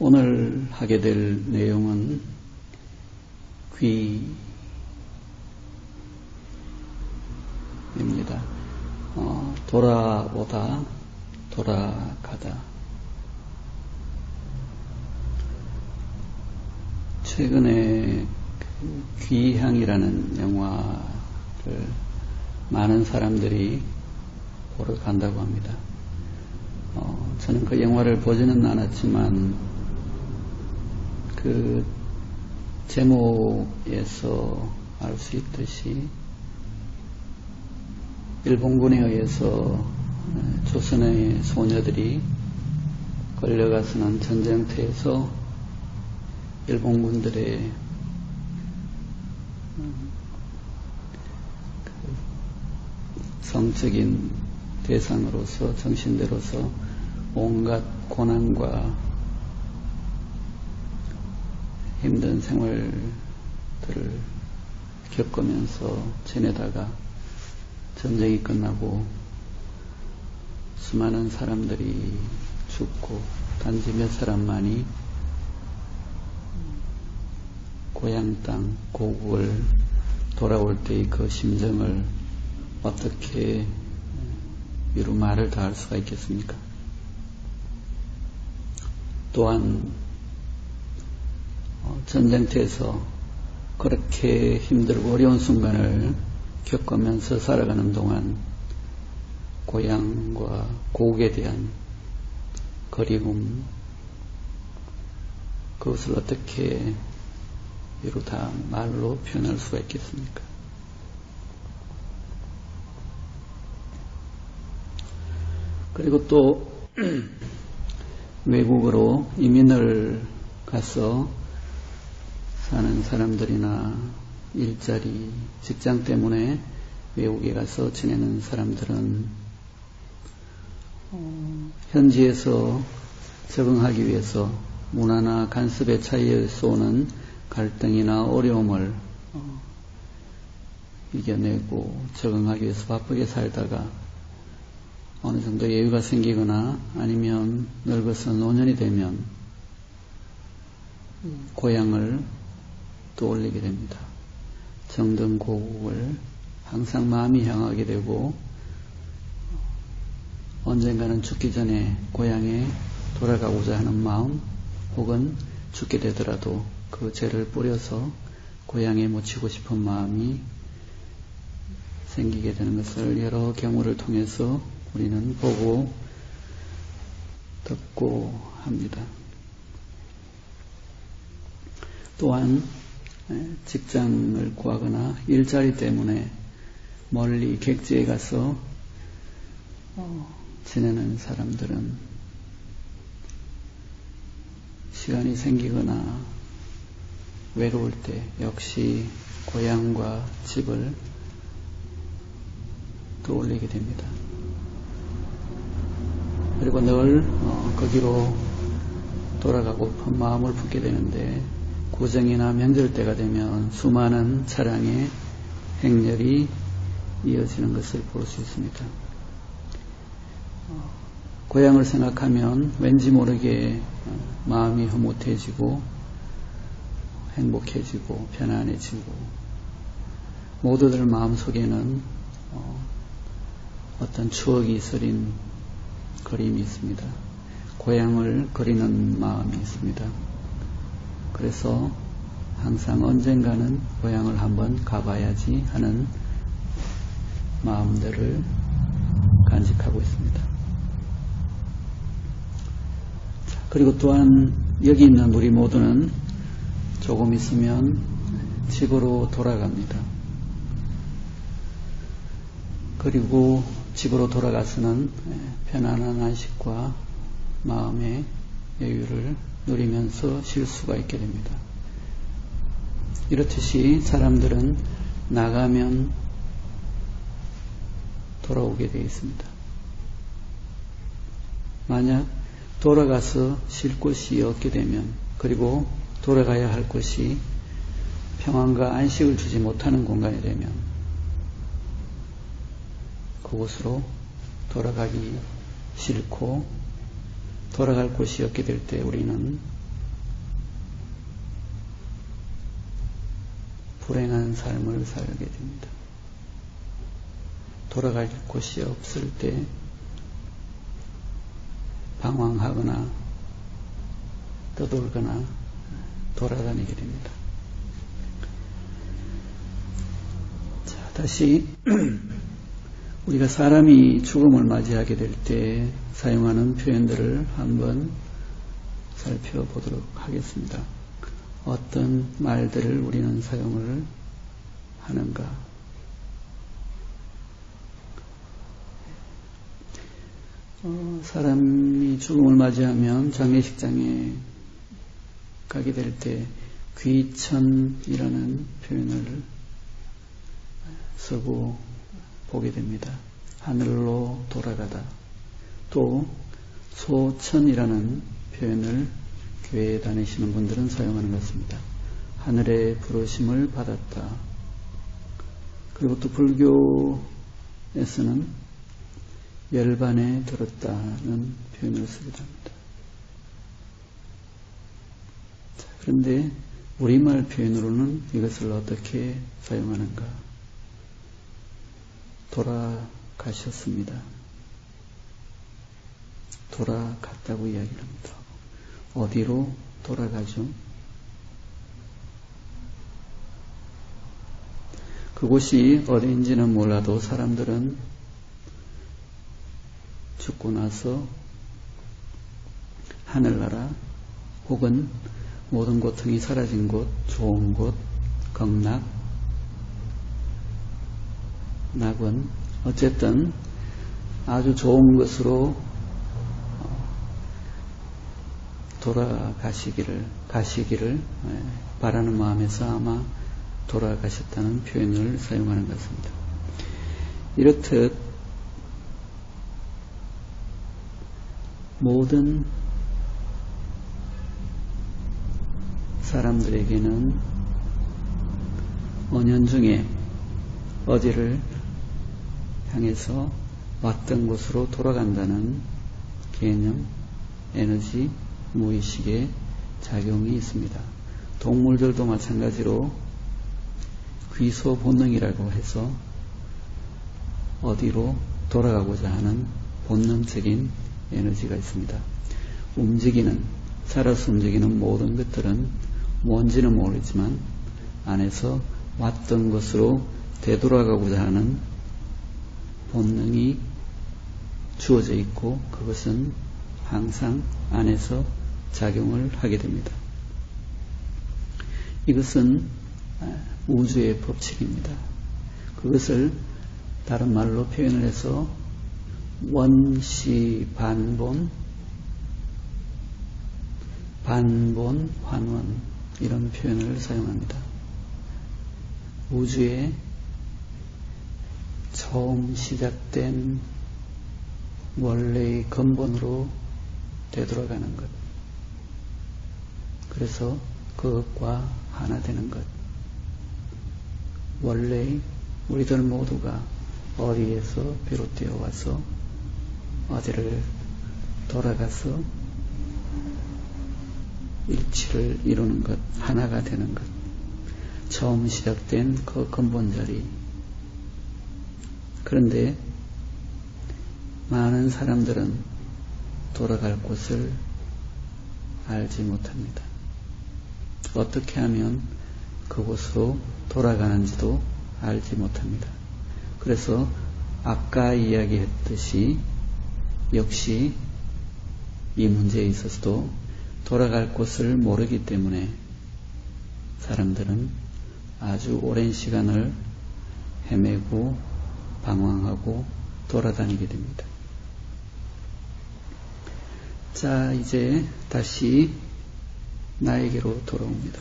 오늘 하게 될 내용은 귀입니다. 돌아오다, 돌아가다. 최근에 귀향이라는 영화를 많은 사람들이 보러 간다고 합니다. 저는 그 영화를 보지는 않았지만 그 제목에서 알 수 있듯이 일본군에 의해서 조선의 소녀들이 끌려가서는 전쟁터에서 일본군들의 성적인 대상으로서 정신대로서 온갖 고난과 힘든 생활들을 겪으면서 지내다가 전쟁이 끝나고 수많은 사람들이 죽고 단지 몇 사람만이 고향 땅 고국을 돌아올 때의 그 심정을 어떻게 이루 말을 다 할 수가 있겠습니까? 또한 전쟁터에서 그렇게 힘들고 어려운 순간을 겪으면서 살아가는 동안 고향과 고국에 대한 그리움, 그것을 어떻게 이루 다 말로 표현할 수가 있겠습니까? 그리고 또 외국으로 이민을 가서 사는 사람들이나 일자리, 직장 때문에 외국에 가서 지내는 사람들은 현지에서 적응하기 위해서 문화나 간섭의 차이에서 오는 갈등이나 어려움을 이겨내고 적응하기 위해서 바쁘게 살다가 어느 정도 여유가 생기거나 아니면 늙어서 노년이 되면 고향을 떠올리게 됩니다. 정든 고국을 항상 마음이 향하게 되고 언젠가는 죽기 전에 고향에 돌아가고자 하는 마음, 혹은 죽게 되더라도 그 죄를 뿌려서 고향에 묻히고 싶은 마음이 생기게 되는 것을 여러 경우를 통해서 우리는 보고 듣고 합니다. 또한 직장을 구하거나 일자리 때문에 멀리 객지에 가서 지내는 사람들은 시간이 생기거나 외로울 때 역시 고향과 집을 떠올리게 됩니다. 그리고 늘 거기로 돌아가고픈 마음을 품게 되는데 구정이나 명절 때가 되면 수많은 차량의 행렬이 이어지는 것을 볼 수 있습니다. 고향을 생각하면 왠지 모르게 마음이 흐뭇해지고 행복해지고 편안해지고 모두들 마음속에는 어떤 추억이 서린 그림이 있습니다. 고향을 그리는 마음이 있습니다. 그래서 항상 언젠가는 고향을 한번 가봐야지 하는 마음들을 간직하고 있습니다. 그리고 또한 여기 있는 우리 모두는 조금 있으면 집으로 돌아갑니다. 그리고 집으로 돌아가서는 편안한 안식과 마음의 여유를 누리면서 쉴 수가 있게 됩니다. 이렇듯이 사람들은 나가면 돌아오게 되어 있습니다. 만약 돌아가서 쉴 곳이 없게 되면, 그리고 돌아가야 할 곳이 평안과 안식을 주지 못하는 공간이 되면 그곳으로 돌아가기 싫고 돌아갈 곳이 없게 될 때 우리는 불행한 삶을 살게 됩니다. 돌아갈 곳이 없을 때 방황하거나 떠돌거나 돌아다니게 됩니다. 자, 다시 우리가 사람이 죽음을 맞이하게 될 때 사용하는 표현들을 한번 살펴보도록 하겠습니다. 어떤 말들을 우리는 사용을 하는가? 사람이 죽음을 맞이하면 장례식장에 가게 될 때 귀천이라는 표현을 쓰고 보게 됩니다. 하늘로 돌아가다. 또 소천이라는 표현을 교회에 다니시는 분들은 사용하는 것 같습니다. 하늘의 부르심을 받았다. 그리고 또 불교에서는 열반에 들었다는 표현을 쓰기도 합니다. 자, 그런데 우리말 표현으로는 이것을 어떻게 사용하는가? 돌아가셨습니다. 돌아갔다고 이야기를 합니다. 어디로 돌아가죠? 그곳이 어디인지는 몰라도 사람들은 죽고 나서 하늘나라 혹은 모든 고통이 사라진 곳, 좋은 곳, 극락, 낙원, 어쨌든 아주 좋은 것으로 가시기를 바라는 마음에서 아마 돌아가셨다는 표현을 사용하는 것 같습니다. 이렇듯 모든 사람들에게는 언연중에 어디를 향해서 왔던 곳으로 돌아간다는 개념, 에너지, 무의식의 작용이 있습니다. 동물들도 마찬가지로 귀소 본능이라고 해서 어디로 돌아가고자 하는 본능적인 에너지가 있습니다. 살아서 움직이는 모든 것들은 뭔지는 모르지만 안에서 왔던 곳으로 되돌아가고자 하는 본능이 주어져 있고 그것은 항상 안에서 작용을 하게 됩니다. 이것은 우주의 법칙입니다. 그것을 다른 말로 표현을 해서 원시반본, 반본, 환원 이런 표현을 사용합니다. 우주의 처음 시작된 원래의 근본으로 되돌아가는 것. 그래서 그것과 하나 되는 것. 원래 우리들 모두가 어디에서 비롯되어 와서 어디를 돌아가서 일치를 이루는 것, 하나가 되는 것. 처음 시작된 그 근본 자리. 그런데 많은 사람들은 돌아갈 곳을 알지 못합니다. 어떻게 하면 그곳으로 돌아가는지도 알지 못합니다. 그래서 아까 이야기했듯이 역시 이 문제에 있어서도 돌아갈 곳을 모르기 때문에 사람들은 아주 오랜 시간을 헤매고 방황하고 돌아다니게 됩니다. 자, 이제 다시 나에게로 돌아옵니다.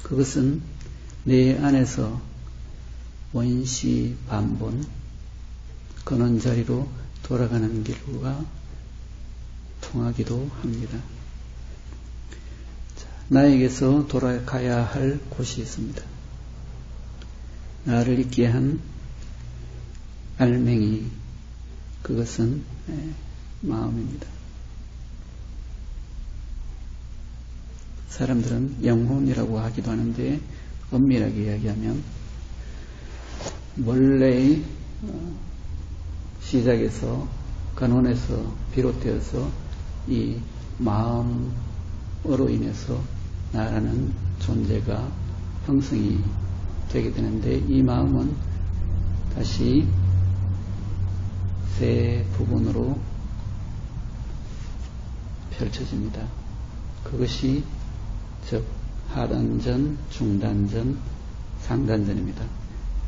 그것은 내 안에서 원시 반본 근원 자리로 돌아가는 길과 통하기도 합니다. 자, 나에게서 돌아가야 할 곳이 있습니다. 나를 있게 한 알맹이, 그것은 마음입니다. 사람들은 영혼이라고 하기도 하는데 엄밀하게 이야기하면 원래의 시작에서 근원에서 비롯되어서 이 마음으로 인해서 나라는 존재가 형성이 되게 되는데, 이 마음은 다시 세 부분으로 펼쳐집니다. 그것이 즉 하단전, 중단전, 상단전입니다.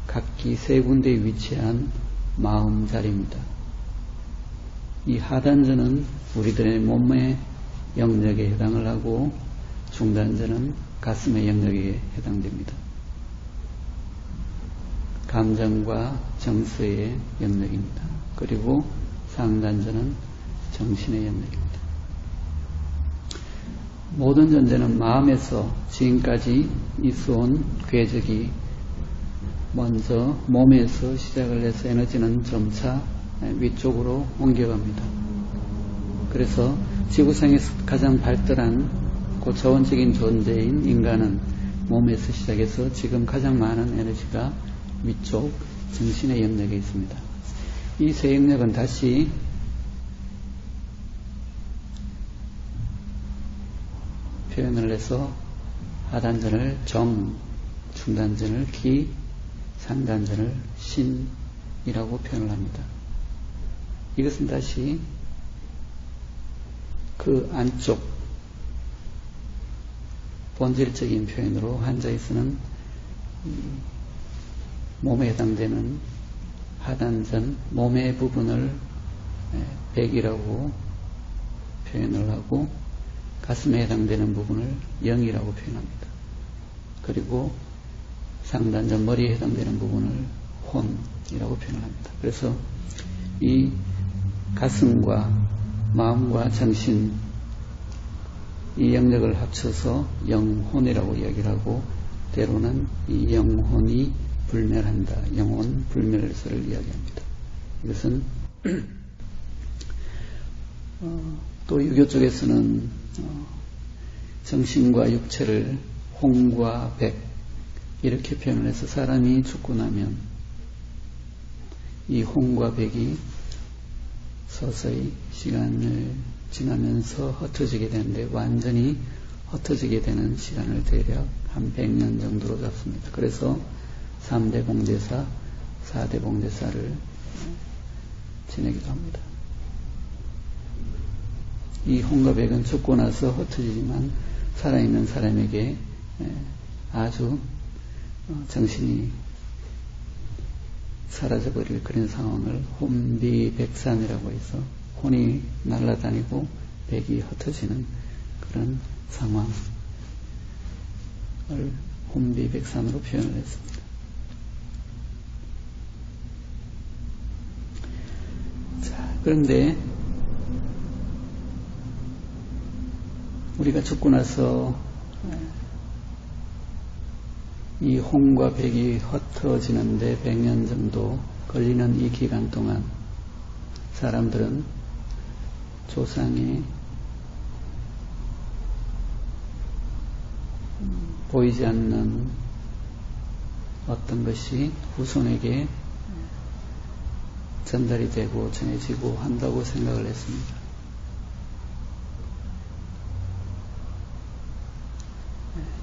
각기 세 군데에 위치한 마음 자리입니다. 이 하단전은 우리들의 몸의 영역에 해당을 하고, 중단전은 가슴의 영역에 해당됩니다. 감정과 정서의 영역입니다. 그리고 상단전은 정신의 영역입니다. 모든 존재는 마음에서 지금까지 있어온 궤적이 먼저 몸에서 시작을 해서 에너지는 점차 위쪽으로 옮겨갑니다. 그래서 지구상에서 가장 발달한 고차원적인 존재인 인간은 몸에서 시작해서 지금 가장 많은 에너지가 위쪽 정신의 영역에 있습니다. 이 세 영역은 다시 표현을 해서 하단전을 정, 중단전을 기, 상단전을 신이라고 표현을 합니다. 이것은 다시 그 안쪽 본질적인 표현으로 한자에서는 몸에 해당되는 하단전, 몸의 부분을 백이라고 표현을 하고, 가슴에 해당되는 부분을 영이라고 표현합니다. 그리고 상단전, 머리에 해당되는 부분을 혼이라고 표현합니다. 그래서 이 가슴과 마음과 정신, 이 영역을 합쳐서 영혼이라고 이야기를 하고, 때로는 이 영혼이 불멸한다, 영혼 불멸설을 이야기합니다. 이것은 또 유교 쪽에서는 정신과 육체를 홍과 백 이렇게 표현을 해서, 사람이 죽고 나면 이 홍과 백이 서서히 시간을 지나면서 흩어지게 되는데, 완전히 흩어지게 되는 시간을 대략 한 100년 정도로 잡습니다. 그래서 3대 공제사, 4대 공제사를 지내기도 합니다. 이 홍과 백은 죽고 나서 흩어지지만 살아있는 사람에게 아주 정신이 사라져버릴 그런 상황을 혼비백산이라고 해서, 혼이 날아다니고 백이 흩어지는 그런 상황을 혼비백산으로 표현을 했습니다. 자, 그런데 우리가 죽고 나서 이 혼과 백이 흩어지는데 100년 정도 걸리는 이 기간 동안 사람들은 조상의 보이지 않는 어떤 것이 후손에게 전달이 되고 전해지고 한다고 생각을 했습니다.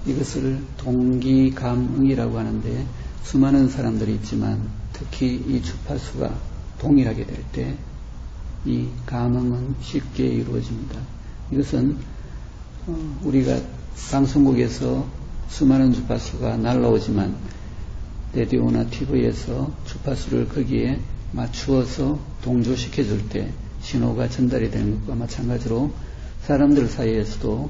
이것을 동기감응이라고 하는데, 수많은 사람들이 있지만 특히 이 주파수가 동일하게 될 때 이 감응은 쉽게 이루어집니다. 이것은 우리가 방송국에서 수많은 주파수가 날라오지만 라디오나 TV에서 주파수를 거기에 맞추어서 동조시켜 줄 때 신호가 전달이 되는 것과 마찬가지로 사람들 사이에서도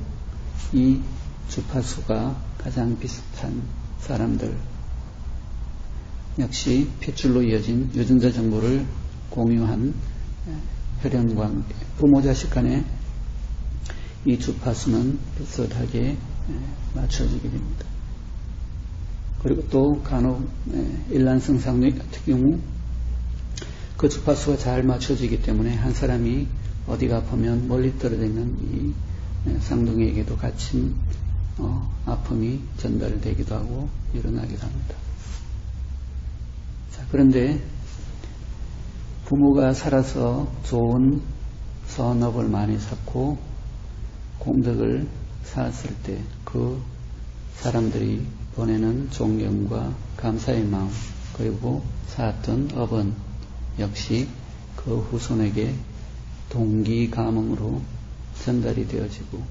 이 주파수가 가장 비슷한 사람들 역시 핏줄로 이어진 유전자 정보를 공유한 혈연과 부모 자식 간에 이 주파수는 비슷하게 맞춰지게 됩니다. 그리고 또 간혹 일란성 상누이 같은 경우 그 주파수가 잘 맞춰지기 때문에 한 사람이 어디가 아프면 멀리 떨어져 있는 이 쌍둥이에게도 같이 아픔이 전달되기도 하고 일어나기도 합니다. 자, 그런데 부모가 살아서 좋은 선업을 많이 쌓고 공덕을 쌓았을 때 그 사람들이 보내는 존경과 감사의 마음, 그리고 쌓았던 업은 역시 그 후손에게 동기 감흥으로 전달이 되어지고,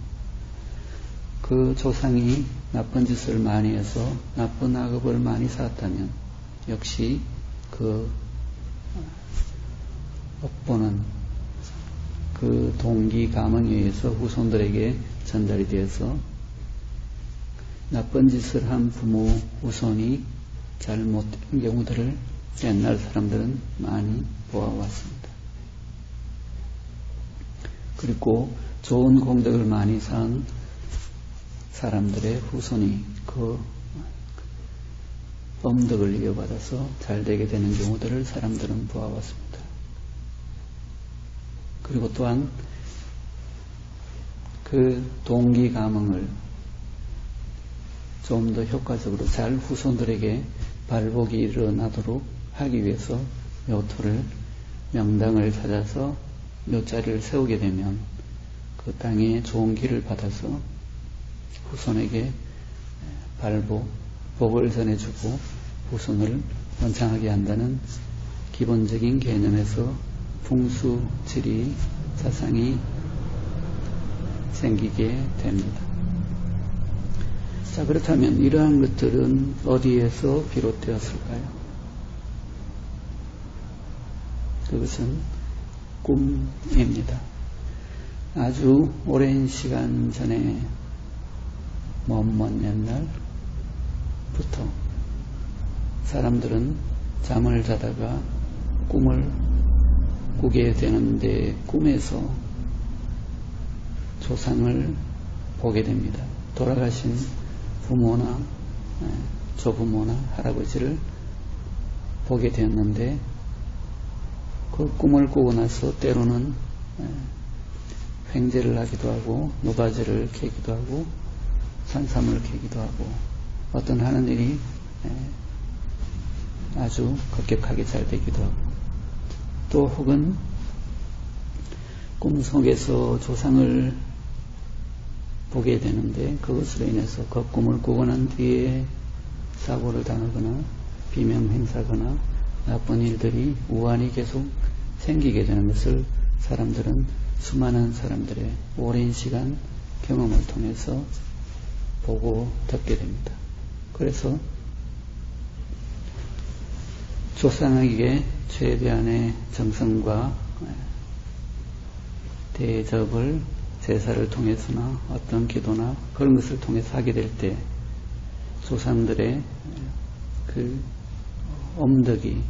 그 조상이 나쁜 짓을 많이 해서 나쁜 악업을 많이 쌓았다면 역시 그 업보는 그 동기 감흥에 의해서 후손들에게 전달이 되어서 나쁜 짓을 한 부모 후손이 잘못된 경우들을 옛날 사람들은 많이 보아왔습니다. 그리고 좋은 공덕을 많이 쌓은 사람들의 후손이 그 엄덕을 이어받아서 잘되게 되는 경우들을 사람들은 보아왔습니다. 그리고 또한 그 동기 감흥을 좀 더 효과적으로 잘 후손들에게 발복이 일어나도록 하기 위해서 묘토를, 명당을 찾아서 묘자리를 세우게 되면 그 땅에 좋은 길을 받아서 후손에게 복을 전해주고 후손을 번창하게 한다는 기본적인 개념에서 풍수지리 사상이 생기게 됩니다. 자, 그렇다면 이러한 것들은 어디에서 비롯되었을까요? 그것은 꿈입니다. 아주 오랜 시간 전에 먼 옛날부터 사람들은 잠을 자다가 꿈을 꾸게 되는데 꿈에서 조상을 보게 됩니다. 돌아가신 부모나 조부모나 할아버지를 보게 되었는데 그 꿈을 꾸고 나서 때로는 횡재를 하기도 하고 노바지를 캐기도 하고 산삼을 캐기도 하고 어떤 하는 일이 아주 급격하게 잘 되기도 하고, 또 혹은 꿈속에서 조상을 보게 되는데 그것으로 인해서 그 꿈을 꾸고 난 뒤에 사고를 당하거나 비명행사거나 나쁜 일들이 우환이 계속 생기게 되는 것을 사람들은 수많은 사람들의 오랜 시간 경험을 통해서 보고 듣게 됩니다. 그래서 조상에게 최대한의 정성과 대접을 제사를 통해서나 어떤 기도나 그런 것을 통해서 하게 될 때 조상들의 그 엄덕이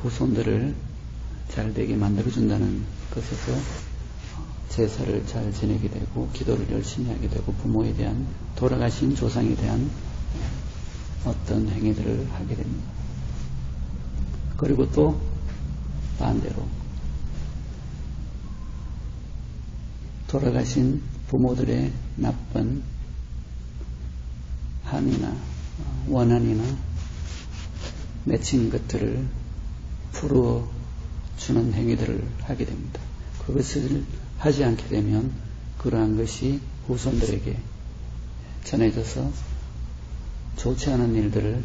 후손들을 잘되게 만들어준다는 것에서 제사를 잘 지내게 되고 기도를 열심히 하게 되고 부모에 대한, 돌아가신 조상에 대한 어떤 행위들을 하게 됩니다. 그리고 또 반대로 돌아가신 부모들의 나쁜 한이나 원한이나 맺힌 것들을 풀어주는 행위들을 하게 됩니다. 그것을 하지 않게 되면 그러한 것이 후손들에게 전해져서 좋지 않은 일들을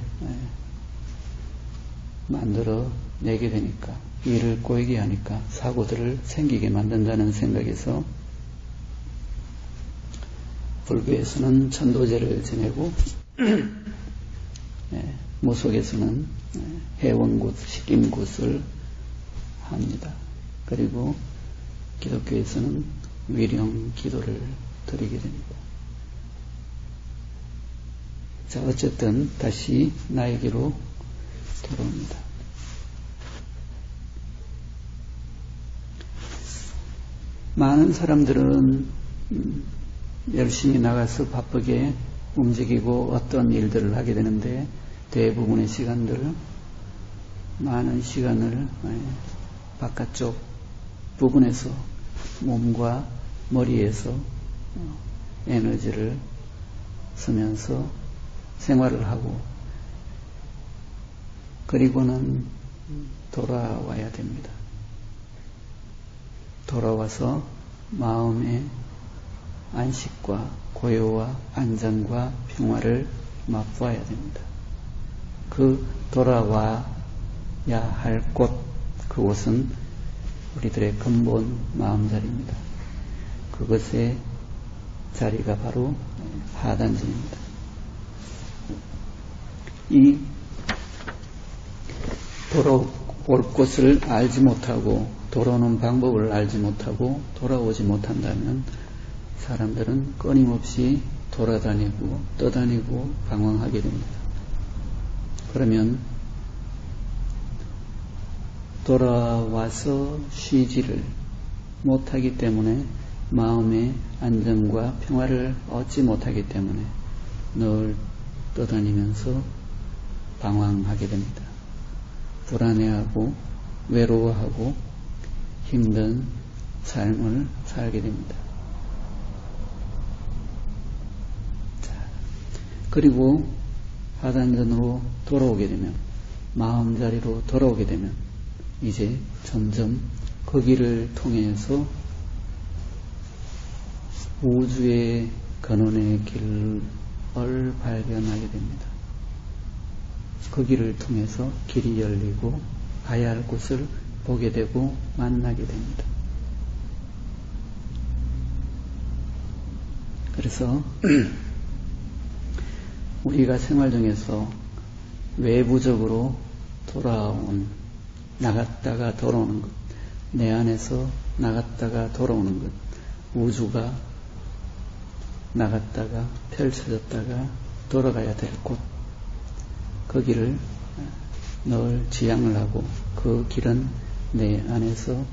만들어내게 되니까, 일을 꼬이게 하니까 사고들을 생기게 만든다는 생각에서 불교에서는 천도제를 지내고 무속에서는 해원굿, 식임굿을 합니다. 그리고 기독교에서는 위령 기도를 드리게 됩니다. 자, 어쨌든 다시 나에게로 돌아옵니다. 많은 사람들은 열심히 나가서 바쁘게 움직이고 어떤 일들을 하게 되는데 대부분의 시간들을, 많은 시간을 바깥쪽 부분에서 몸과 머리에서 에너지를 쓰면서 생활을 하고 그리고는 돌아와야 됩니다. 돌아와서 마음의 안식과 고요와 안정과 평화를 맛보아야 됩니다. 그 돌아와야 할 곳, 그곳은 우리들의 근본 마음자리입니다. 그것의 자리가 바로 하단전입니다. 이 돌아올 곳을 알지 못하고 돌아오는 방법을 알지 못하고 돌아오지 못한다면 사람들은 끊임없이 돌아다니고 떠다니고 방황하게 됩니다. 그러면 돌아와서 쉬지를 못하기 때문에 마음의 안정과 평화를 얻지 못하기 때문에 늘 떠다니면서 방황하게 됩니다. 불안해하고 외로워하고 힘든 삶을 살게 됩니다. 자, 그리고 하단전으로 돌아오게 되면 마음자리로 돌아오게 되면 이제 점점 거기를 통해서 우주의 근원의 길을 발견하게 됩니다. 그 길을 통해서 길이 열리고 가야 할 곳을 보게 되고 만나게 됩니다. 그래서 우리가 생활 중에서 외부적으로 돌아온 나갔다가 돌아오는 것, 내 안에서 나갔다가 돌아오는 것, 우주가 나갔다가 펼쳐졌다가 돌아가야 될 곳, 거기를 늘 지향을 하고 그 길은 내 안에서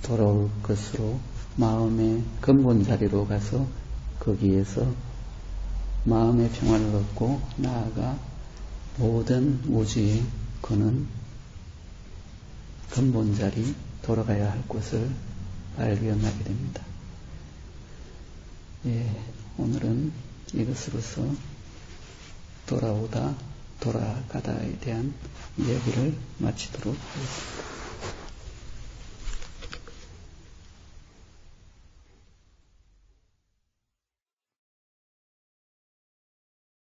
돌아올 것으로 마음의 근본 자리로 가서 거기에서 마음의 평화를 얻고 나아가 모든 우주의 그는 근본 자리 돌아가야 할 곳을 발견하게 됩니다. 오늘은 이것으로서 돌아오다 돌아가다에 대한 이야기를 마치도록 하겠습니다.